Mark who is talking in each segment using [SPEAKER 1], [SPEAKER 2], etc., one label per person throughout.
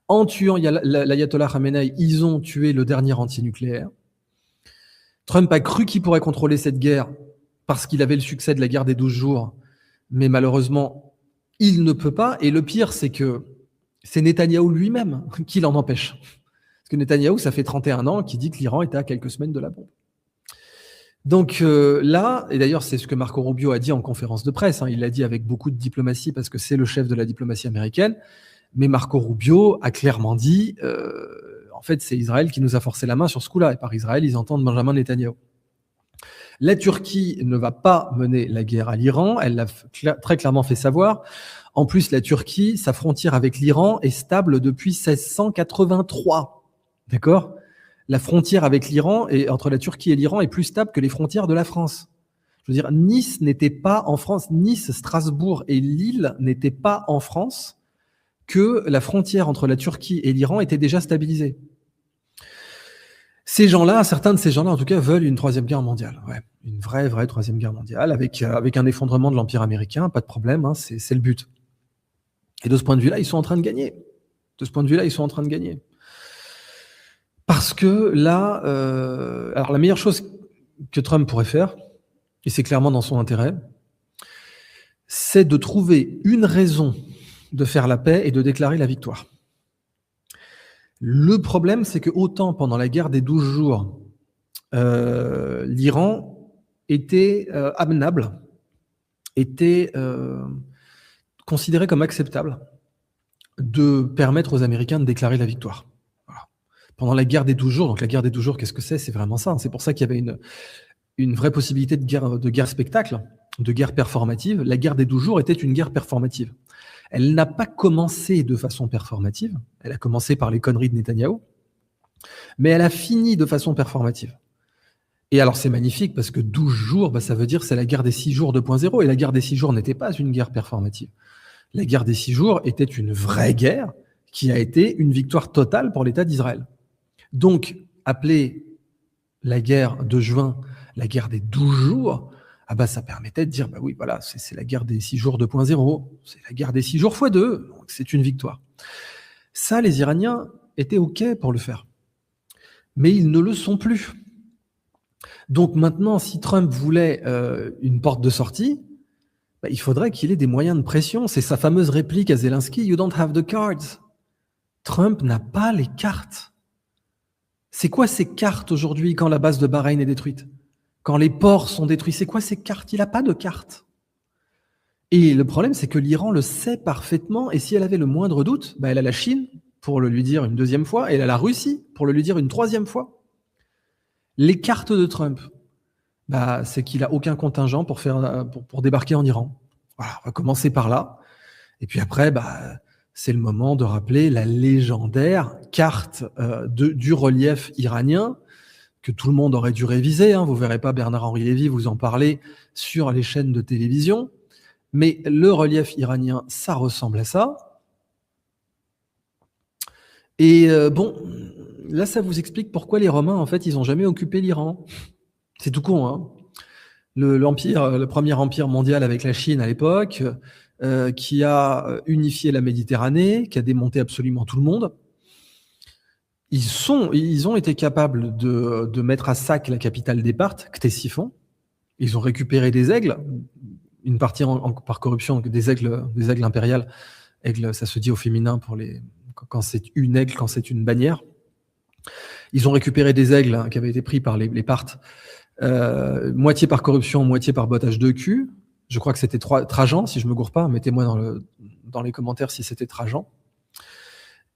[SPEAKER 1] En tuant l'ayatollah Khamenei, ils ont tué le dernier anti-nucléaire. Trump a cru qu'il pourrait contrôler cette guerre parce qu'il avait le succès de la guerre des 12 jours, mais malheureusement, il ne peut pas. Et le pire, c'est que c'est Netanyahou lui-même qui l'en empêche. Parce que Netanyahou, ça fait 31 ans qu'il dit que l'Iran était à quelques semaines de la bombe. Donc là, et d'ailleurs c'est ce que Marco Rubio a dit en conférence de presse, il l'a dit avec beaucoup de diplomatie parce que c'est le chef de la diplomatie américaine, mais Marco Rubio a clairement dit, en fait c'est Israël qui nous a forcé la main sur ce coup-là, et par Israël ils entendent Benjamin Netanyahou. La Turquie ne va pas mener la guerre à l'Iran, elle l'a très clairement fait savoir. En plus, la Turquie, sa frontière avec l'Iran est stable depuis 1683, d'accord ? La frontière avec l'Iran et entre la Turquie et l'Iran est plus stable que les frontières de la France. Je veux dire, Nice n'était pas en France, Nice, Strasbourg et Lille n'étaient pas en France que la frontière entre la Turquie et l'Iran était déjà stabilisée. Ces gens-là, certains de ces gens-là, en tout cas, veulent une troisième guerre mondiale. Ouais, une vraie troisième guerre mondiale avec un effondrement de l'Empire américain, pas de problème, c'est le but. Et de ce point de vue-là, ils sont en train de gagner. Parce que là, alors la meilleure chose que Trump pourrait faire, et c'est clairement dans son intérêt, c'est de trouver une raison de faire la paix et de déclarer la victoire. Le problème, c'est que autant pendant la guerre des 12 jours, l'Iran était amenable, était considéré comme acceptable de permettre aux Américains de déclarer la victoire. Pendant la guerre des 12 jours, donc la guerre des 12 jours, qu'est-ce que c'est ? C'est vraiment ça. C'est pour ça qu'il y avait une vraie possibilité de guerre spectacle, de guerre performative. La guerre des 12 jours était une guerre performative. Elle n'a pas commencé de façon performative. Elle a commencé par les conneries de Netanyahou, mais elle a fini de façon performative. Et alors c'est magnifique parce que 12 jours, ça veut dire que c'est la guerre des 6 jours 2.0. Et la guerre des 6 jours n'était pas une guerre performative. La guerre des 6 jours était une vraie guerre qui a été une victoire totale pour l'État d'Israël. Donc, appeler la guerre de juin la guerre des 12 jours, ça permettait de dire, oui, voilà, c'est la guerre des 6 jours 2.0, c'est la guerre des 6 jours x2, donc c'est une victoire. Ça, les Iraniens étaient OK pour le faire. Mais ils ne le sont plus. Donc maintenant, si Trump voulait une porte de sortie, il faudrait qu'il ait des moyens de pression. C'est sa fameuse réplique à Zelensky, « You don't have the cards ». Trump n'a pas les cartes. C'est quoi ces cartes aujourd'hui quand la base de Bahreïn est détruite ? Quand les ports sont détruits, c'est quoi ces cartes ? Il n'a pas de cartes. Et le problème, c'est que l'Iran le sait parfaitement, et si elle avait le moindre doute, elle a la Chine pour le lui dire une deuxième fois, et elle a la Russie pour le lui dire une troisième fois. Les cartes de Trump, c'est qu'il n'a aucun contingent pour débarquer en Iran. Voilà, on va commencer par là. Et puis après, c'est le moment de rappeler la légendaire carte du relief iranien que tout le monde aurait dû réviser. Vous ne verrez pas Bernard-Henri Lévy vous en parler sur les chaînes de télévision. Mais le relief iranien, ça ressemble à ça. Et là, ça vous explique pourquoi les Romains, en fait, ils n'ont jamais occupé l'Iran. C'est tout con, le premier empire mondial avec la Chine à l'époque, qui a unifié la Méditerranée, qui a démonté absolument tout le monde. Ils ont été capables de mettre à sac la capitale des Parthes, Ctésiphon. Ils ont récupéré des aigles, une partie par corruption, des aigles impériales. Aigle, ça se dit au féminin quand c'est une aigle, quand c'est une bannière. Ils ont récupéré des aigles qui avaient été pris par les Parthes, moitié par corruption, moitié par bottage de cul. Je crois que c'était Trajan, si je me gourre pas. Mettez-moi dans les commentaires si c'était Trajan.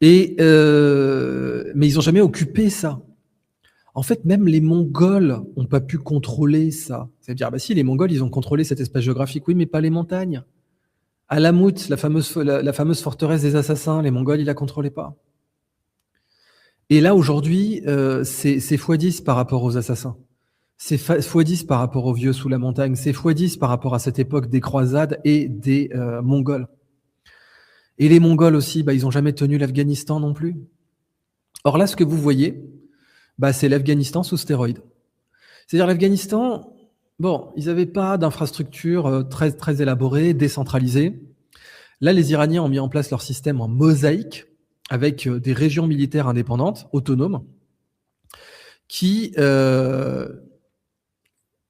[SPEAKER 1] Mais ils n'ont jamais occupé ça. En fait, même les Mongols n'ont pas pu contrôler ça. C'est-à-dire, si, les Mongols, ils ont contrôlé cet espace géographique, oui, mais pas les montagnes. Alamut, la fameuse forteresse des assassins, les Mongols, ils la contrôlaient pas. Et là, aujourd'hui, c'est x10 par rapport aux assassins. C'est x10 par rapport aux vieux sous la montagne. C'est x10 par rapport à cette époque des croisades et des Mongols. Et les Mongols aussi, ils n'ont jamais tenu l'Afghanistan non plus. Or là, ce que vous voyez, c'est l'Afghanistan sous stéroïdes. C'est-à-dire l'Afghanistan, ils n'avaient pas d'infrastructure très, très élaborée, décentralisée. Là, les Iraniens ont mis en place leur système en mosaïque, avec des régions militaires indépendantes, autonomes,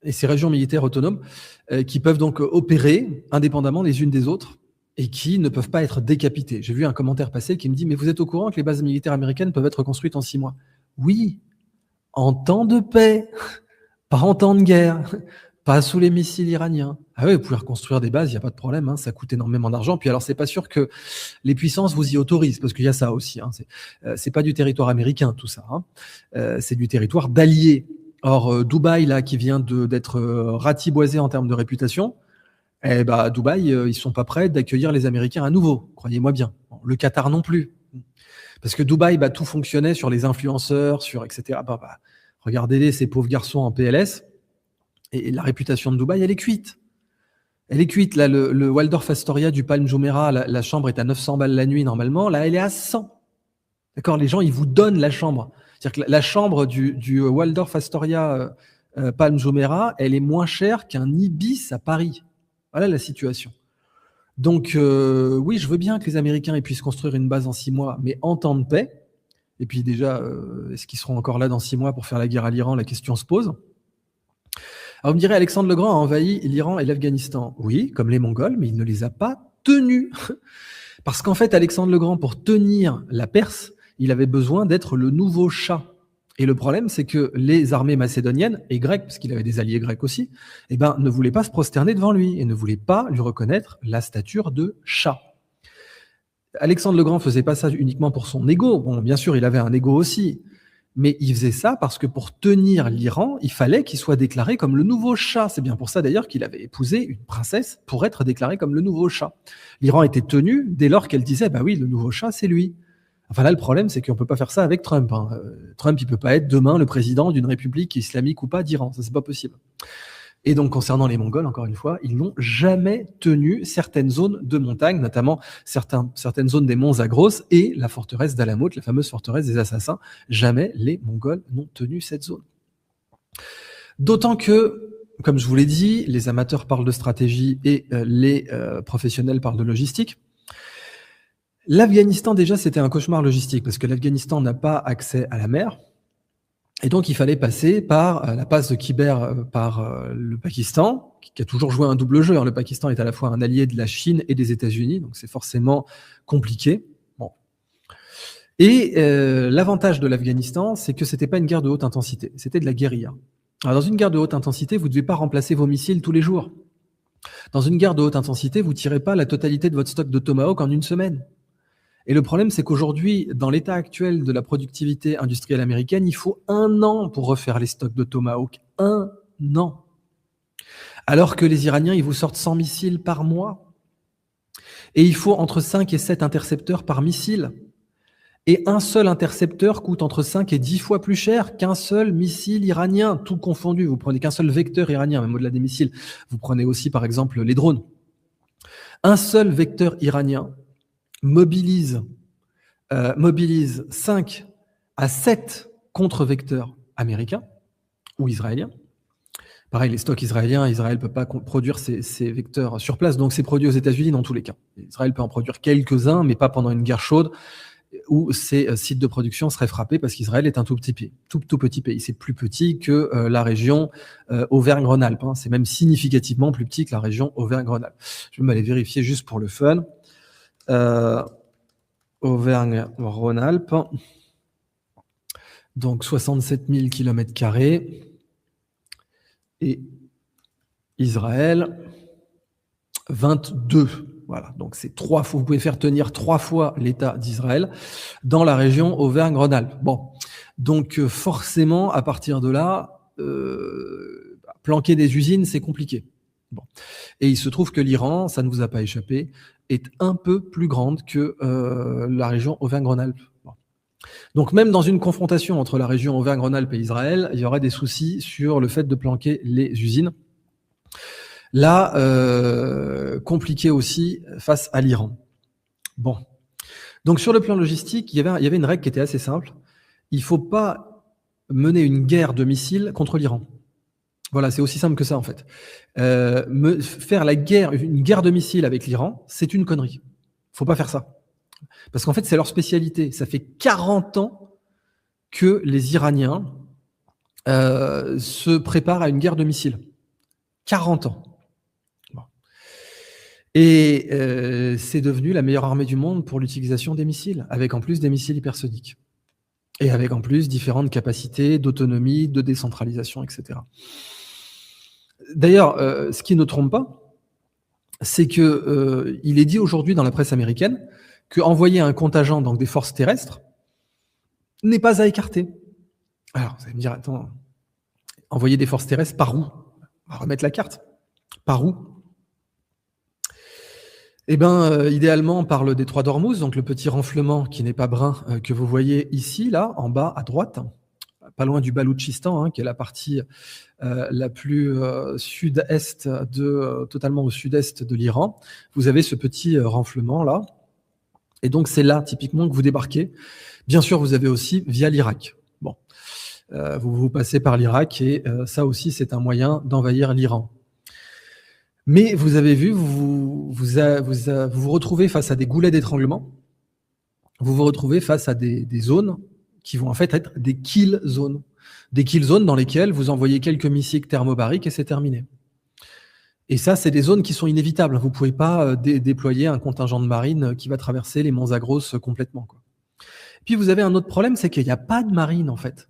[SPEAKER 1] et ces régions militaires autonomes qui peuvent donc opérer indépendamment les unes des autres et qui ne peuvent pas être décapitées. J'ai vu un commentaire passer qui me dit « Mais vous êtes au courant que les bases militaires américaines peuvent être construites en 6 mois ?» Oui, en temps de paix, pas en temps de guerre, pas sous les missiles iraniens. Ah oui, vous pouvez reconstruire des bases, il n'y a pas de problème, hein, ça coûte énormément d'argent. Puis alors, c'est pas sûr que les puissances vous y autorisent, parce qu'il y a ça aussi. Hein, c'est pas du territoire américain, tout ça. Hein, c'est du territoire d'alliés. Or, Dubaï, là, qui vient d'être ratiboisé en termes de réputation, Dubaï, ils sont pas prêts d'accueillir les Américains à nouveau, croyez-moi bien. Bon, le Qatar non plus. Parce que Dubaï, tout fonctionnait sur les influenceurs, sur etc. Regardez-les, ces pauvres garçons en PLS. Et la réputation de Dubaï, elle est cuite. Elle est cuite. Là, le Waldorf Astoria du Palm Jumeirah, la chambre est à 900 balles la nuit normalement. Là, elle est à 100. D'accord ? Les gens, ils vous donnent la chambre. C'est-à-dire que la chambre du Waldorf Astoria Palm Jumeirah, elle est moins chère qu'un Ibis à Paris. Voilà la situation. Donc, oui, je veux bien que les Américains ils puissent construire une base en 6 mois, mais en temps de paix. Et puis déjà, est-ce qu'ils seront encore là dans 6 mois pour faire la guerre à l'Iran ? La question se pose. Alors, vous me direz, Alexandre le Grand a envahi l'Iran et l'Afghanistan. Oui, comme les Mongols, mais il ne les a pas tenus. Parce qu'en fait, Alexandre le Grand, pour tenir la Perse, il avait besoin d'être le nouveau Shah. Et le problème, c'est que les armées macédoniennes et grecques, parce qu'il avait des alliés grecs aussi, ne voulaient pas se prosterner devant lui et ne voulaient pas lui reconnaître la stature de Shah. Alexandre le Grand faisait pas ça uniquement pour son ego. Bon, bien sûr, il avait un ego aussi. Mais il faisait ça parce que pour tenir l'Iran, il fallait qu'il soit déclaré comme le nouveau Shah. C'est bien pour ça d'ailleurs qu'il avait épousé une princesse pour être déclaré comme le nouveau Shah. L'Iran était tenu dès lors qu'elle disait « oui, le nouveau Shah, c'est lui ». Enfin là, le problème, c'est qu'on ne peut pas faire ça avec Trump. Hein. Trump, il ne peut pas être demain le président d'une république islamique ou pas d'Iran. Ça, c'est pas possible. Et donc, concernant les Mongols, encore une fois, ils n'ont jamais tenu certaines zones de montagne, notamment certaines zones des monts Zagros et la forteresse d'Alamot, la fameuse forteresse des assassins. Jamais les Mongols n'ont tenu cette zone. D'autant que, comme je vous l'ai dit, les amateurs parlent de stratégie et les professionnels parlent de logistique. L'Afghanistan, déjà, c'était un cauchemar logistique parce que l'Afghanistan n'a pas accès à la mer. Et donc, il fallait passer par la passe de Khyber par le Pakistan, qui a toujours joué un double jeu. Le Pakistan est à la fois un allié de la Chine et des États-Unis, donc c'est forcément compliqué. Bon. Et l'avantage de l'Afghanistan, c'est que c'était pas une guerre de haute intensité, c'était de la guérilla. Alors, dans une guerre de haute intensité, vous ne devez pas remplacer vos missiles tous les jours. Dans une guerre de haute intensité, vous ne tirez pas la totalité de votre stock de Tomahawk en une semaine. Et le problème, c'est qu'aujourd'hui, dans l'état actuel de la productivité industrielle américaine, il faut 1 an pour refaire les stocks de Tomahawk. 1 an. Alors que les Iraniens, ils vous sortent 100 missiles par mois. Et il faut entre 5 et 7 intercepteurs par missile. Et un seul intercepteur coûte entre 5 et 10 fois plus cher qu'un seul missile iranien, tout confondu. Vous prenez qu'un seul vecteur iranien, même au-delà des missiles. Vous prenez aussi, par exemple, les drones. Un seul vecteur iranien mobilise 5 à 7 contre-vecteurs américains ou israéliens. Pareil, les stocks israéliens, Israël ne peut pas produire ces vecteurs sur place, donc c'est produit aux États-Unis dans tous les cas. Israël peut en produire quelques-uns, mais pas pendant une guerre chaude où ces sites de production seraient frappés parce qu'Israël est un tout petit pays. Tout petit pays. C'est plus petit que la région Auvergne-Rhône-Alpes. Hein. C'est même significativement plus petit que la région Auvergne-Rhône-Alpes. Je vais m'aller vérifier juste pour le fun. Auvergne-Rhône-Alpes, donc 67 000 km² et Israël 22. Voilà, donc c'est 3 fois. Vous pouvez faire tenir 3 fois l'État d'Israël dans la région Auvergne-Rhône-Alpes. Bon, donc forcément, à partir de là, planquer des usines, c'est compliqué. Bon. Et il se trouve que l'Iran, ça ne vous a pas échappé, est un peu plus grande que la région Auvergne-Rhône-Alpes. Bon. Donc même dans une confrontation entre la région Auvergne-Rhône-Alpes et Israël, il y aurait des soucis sur le fait de planquer les usines. Là, compliqué aussi face à l'Iran. Bon. Donc sur le plan logistique, il y avait une règle qui était assez simple. Il ne faut pas mener une guerre de missiles contre l'Iran. Voilà, c'est aussi simple que ça en fait. Faire une guerre de missiles avec l'Iran, c'est une connerie. Faut pas faire ça. Parce qu'en fait, c'est leur spécialité. Ça fait 40 ans que les Iraniens se préparent à une guerre de missiles. 40 ans. Bon. Et c'est devenu la meilleure armée du monde pour l'utilisation des missiles, avec en plus des missiles hypersoniques. Et avec en plus différentes capacités d'autonomie, de décentralisation, etc. D'ailleurs, ce qui ne trompe pas, c'est que il est dit aujourd'hui dans la presse américaine qu'envoyer un contingent, donc des forces terrestres, n'est pas à écarter. Alors, vous allez me dire, attends, envoyer des forces terrestres par où? On va remettre la carte. Par où? Eh bien, idéalement, par le détroit d'Ormuz, donc le petit renflement qui n'est pas brun que vous voyez ici, là, en bas à droite, pas loin du Baloutchistan, qui est la partie la plus sud-est totalement au sud-est de l'Iran. Vous avez ce petit renflement là, et donc c'est là typiquement que vous débarquez. Bien sûr, vous avez aussi via l'Irak. Bon, vous passez par l'Irak et ça aussi c'est un moyen d'envahir l'Iran. Mais vous avez vu, vous vous retrouvez face à des goulets d'étranglement. Vous vous retrouvez face à des zones qui vont en fait être des kill zones. Des kill zones dans lesquelles vous envoyez quelques missiles thermobariques et c'est terminé. Et ça, c'est des zones qui sont inévitables. Vous ne pouvez pas déployer un contingent de marine qui va traverser les monts Zagros complètement, quoi. Puis vous avez un autre problème, c'est qu'il n'y a pas de marine en fait.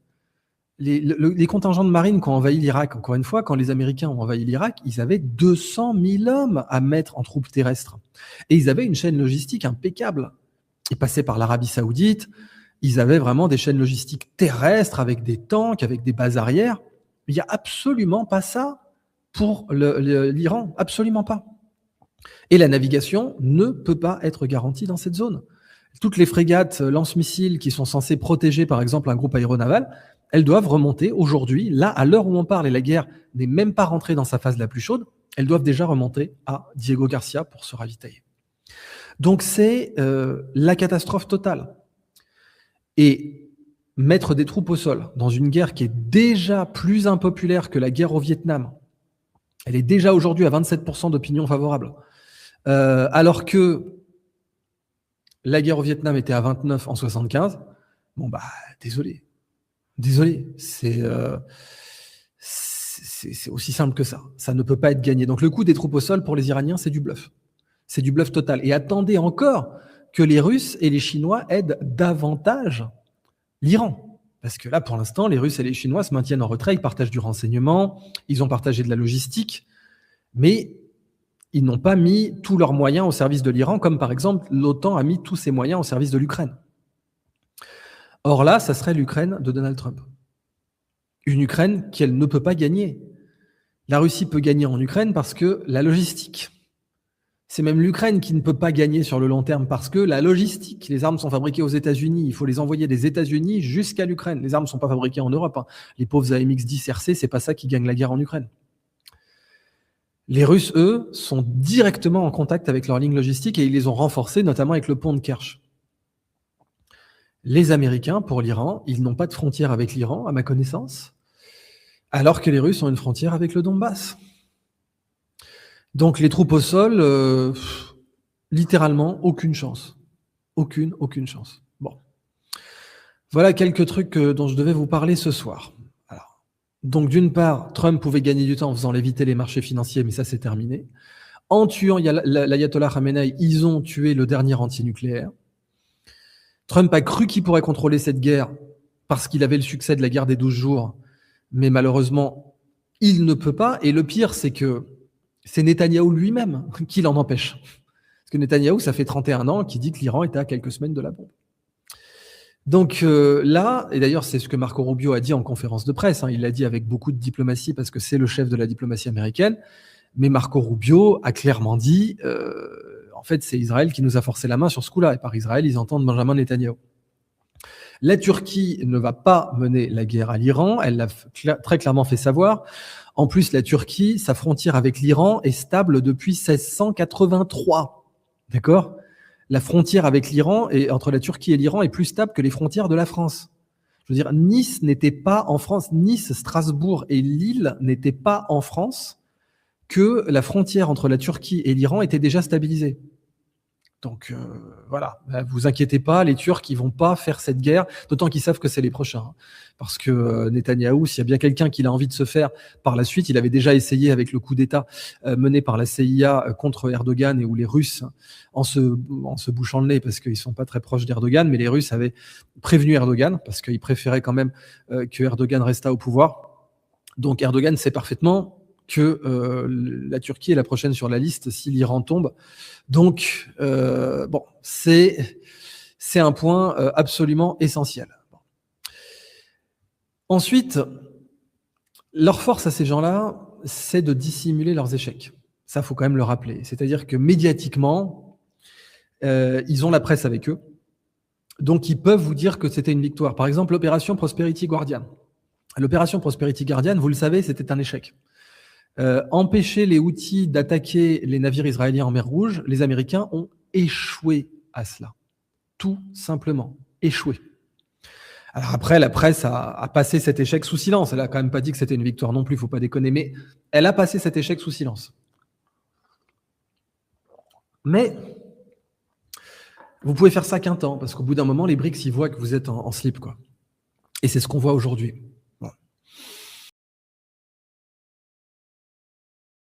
[SPEAKER 1] Les contingents de marine qui ont envahi l'Irak, encore une fois, quand les Américains ont envahi l'Irak, ils avaient 200 000 hommes à mettre en troupes terrestres. Et ils avaient une chaîne logistique impeccable. Ils passaient par l'Arabie Saoudite, ils avaient vraiment des chaînes logistiques terrestres avec des tanks, avec des bases arrières. Il n'y a absolument pas ça pour l'Iran, absolument pas. Et la navigation ne peut pas être garantie dans cette zone. Toutes les frégates lance-missiles qui sont censées protéger, par exemple, un groupe aéronaval, elles doivent remonter aujourd'hui, là, à l'heure où on parle, et la guerre n'est même pas rentrée dans sa phase la plus chaude, elles doivent déjà remonter à Diego Garcia pour se ravitailler. Donc c'est la catastrophe totale. Et mettre des troupes au sol dans une guerre qui est déjà plus impopulaire que la guerre au Vietnam, elle est déjà aujourd'hui à 27% d'opinion favorable, alors que la guerre au Vietnam était à 29 en 75, bon bah désolé, c'est aussi simple que ça. Ça ne peut pas être gagné. Donc le coup des troupes au sol pour les Iraniens, c'est du bluff. C'est du bluff total. Et attendez encore que les Russes et les Chinois aident davantage l'Iran. Parce que là, pour l'instant, les Russes et les Chinois se maintiennent en retrait, ils partagent du renseignement, ils ont partagé de la logistique, mais ils n'ont pas mis tous leurs moyens au service de l'Iran, comme par exemple l'OTAN a mis tous ses moyens au service de l'Ukraine. Or là, ça serait l'Ukraine de Donald Trump. Une Ukraine qu'elle ne peut pas gagner. La Russie peut gagner en Ukraine parce que la logistique. C'est même l'Ukraine qui ne peut pas gagner sur le long terme parce que la logistique, les armes sont fabriquées aux États-Unis, il faut les envoyer des États-Unis jusqu'à l'Ukraine. Les armes ne sont pas fabriquées en Europe. Les pauvres AMX-10 RC, c'est pas ça qui gagne la guerre en Ukraine. Les Russes, eux, sont directement en contact avec leurs lignes logistiques et ils les ont renforcées, notamment avec le pont de Kerch. Les Américains, pour l'Iran, ils n'ont pas de frontière avec l'Iran, à ma connaissance, alors que les Russes ont une frontière avec le Donbass. Donc les troupes au sol, littéralement, aucune chance. Aucune chance. Bon. Voilà quelques trucs dont je devais vous parler ce soir. Alors, donc d'une part, Trump pouvait gagner du temps en faisant léviter les marchés financiers, mais ça c'est terminé. En tuant l'ayatollah Khamenei, ils ont tué le dernier rentier nucléaire. Trump a cru qu'il pourrait contrôler cette guerre parce qu'il avait le succès de la guerre des 12 jours, mais malheureusement, il ne peut pas. Et le pire, c'est que c'est Netanyahou lui-même qui l'en empêche. Parce que Netanyahou, ça fait 31 ans qu'il dit que l'Iran était à quelques semaines de la bombe. Donc là, et d'ailleurs c'est ce que Marco Rubio a dit en conférence de presse, il l'a dit avec beaucoup de diplomatie parce que c'est le chef de la diplomatie américaine, mais Marco Rubio a clairement dit, en fait c'est Israël qui nous a forcé la main sur ce coup-là, et par Israël ils entendent Benjamin Netanyahou. La Turquie ne va pas mener la guerre à l'Iran, elle l'a très clairement fait savoir. En plus, la Turquie, sa frontière avec l'Iran est stable depuis 1683. D'accord ? La frontière avec l'Iran, et entre la Turquie et l'Iran, est plus stable que les frontières de la France. Je veux dire, Nice n'était pas en France, Nice, Strasbourg et Lille n'étaient pas en France, que la frontière entre la Turquie et l'Iran était déjà stabilisée. Donc voilà, vous inquiétez pas, les Turcs ils vont pas faire cette guerre, d'autant qu'ils savent que c'est les prochains. Hein. Parce que Netanyahou, s'il y a bien quelqu'un qu'il a envie de se faire par la suite, il avait déjà essayé avec le coup d'État mené par la CIA contre Erdogan et où les Russes, en se bouchant le nez, parce qu'ils sont pas très proches d'Erdogan, mais les Russes avaient prévenu Erdogan, parce qu'ils préféraient quand même que Erdogan restât au pouvoir. Donc Erdogan sait parfaitement que la Turquie est la prochaine sur la liste si l'Iran tombe. Donc, bon, c'est un point absolument essentiel. Bon. Ensuite, leur force à ces gens-là, c'est de dissimuler leurs échecs. Ça, faut quand même le rappeler. C'est-à-dire que médiatiquement, ils ont la presse avec eux. Donc, ils peuvent vous dire que c'était une victoire. Par exemple, l'opération Prosperity Guardian. L'opération Prosperity Guardian, vous le savez, c'était un échec. Empêcher les Houthis d'attaquer les navires israéliens en mer Rouge, les Américains ont échoué à cela. Tout simplement, échoué. Alors après, la presse a passé cet échec sous silence. Elle n'a quand même pas dit que c'était une victoire non plus, il ne faut pas déconner, mais elle a passé cet échec sous silence. Mais vous pouvez faire ça qu'un temps, parce qu'au bout d'un moment, les BRICS, ils voient que vous êtes en slip, quoi. Et c'est ce qu'on voit aujourd'hui.